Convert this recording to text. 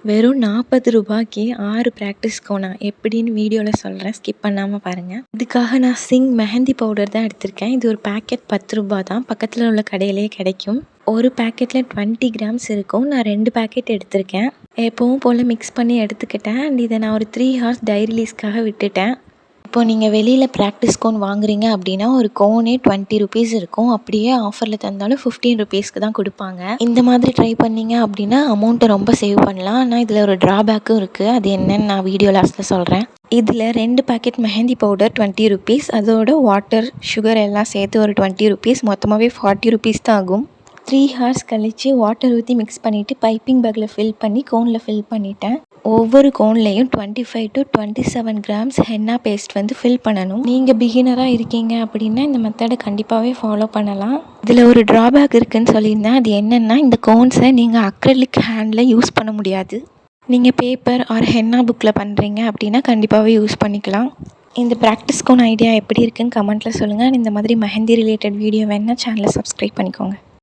வெறும் 40 ரூபாய்க்கு 6 practice gonna எப்படின்னு வீடியோவில் சொல்கிறேன், ஸ்கிப் பண்ணாமல் பாருங்கள். இதுக்காக நான் சிங் மெஹந்தி பவுடர் தான் எடுத்திருக்கேன். இது ஒரு பேக்கெட் 10 ரூபா தான், பக்கத்தில் உள்ள கடையிலே கிடைக்கும். ஒரு பேக்கெட்டில் 20 கிராம்ஸ் இருக்கும். நான் 2 பேக்கெட் எடுத்திருக்கேன். எப்பவும் போல் மிக்ஸ் பண்ணி எடுத்துக்கிட்டேன். அண்ட் இதை நான் ஒரு 3 ஹார்ஸ் டை ரிலீஸ்க்காக விட்டுட்டேன். இப்போ நீங்கள் வெளியில் ப்ராக்டிஸ் கோன் வாங்குறீங்க அப்படின்னா ஒரு கோனே 20 ருபீஸ் இருக்கும். அப்படியே ஆஃபரில் தந்தாலும் 15 ருபீஸ்க்கு தான் கொடுப்பாங்க. இந்த மாதிரி ட்ரை பண்ணிங்க அப்படின்னா அமௌண்ட்டை ரொம்ப சேவ் பண்ணலாம். ஆனால் இதில் ஒரு ட்ராபேக்கும் இருக்குது. அது என்னன்னு நான் வீடியோ லாஸ்ட்டில் சொல்கிறேன். இதில் 2 பேக்கெட் மெஹந்தி பவுடர் 20 ருபீஸ், அதோட வாட்டர் சுகர் எல்லாம் சேர்த்து ஒரு 20 ருபீஸ், மொத்தமாகவே 40 ருபீஸ் தான் ஆகும். 3 ஹார்ஸ் கழித்து வாட்டர் ஊற்றி மிக்ஸ் பண்ணிவிட்டு பைப்பிங் பேக்கில் ஃபில் பண்ணி கோனில் ஃபில் பண்ணிட்டேன். ஒவ்வொரு கோன்லேயும் 25 to 27 grams henna paste fill பண்ணணும். நீங்கள் பிகினராக இருக்கீங்க அப்படின்னா இந்த மெத்தடை கண்டிப்பாகவே ஃபாலோ பண்ணலாம். இதில் ஒரு ட்ராபேக் இருக்குதுன்னு சொல்லியிருந்தேன். அது என்னென்னா, இந்த கோன்ஸை நீங்கள் அக்ரிலிக் ஹேண்டில் யூஸ் பண்ண முடியாது. நீங்கள் பேப்பர் ஆர் ஹென்னா புக்கில் பண்ணுறீங்க அப்படின்னா கண்டிப்பாகவே யூஸ் பண்ணிக்கலாம். இந்த ப்ராக்டிஸ் கோன் ஐடியா எப்படி இருக்குன்னு கமெண்ட்டில் சொல்லுங்கள். இந்த மாதிரி மெஹந்தி ரிலேட்டட் வீடியோ வேணுன்னா சேனலை சப்ஸ்கிரைப் பண்ணிக்கோங்க.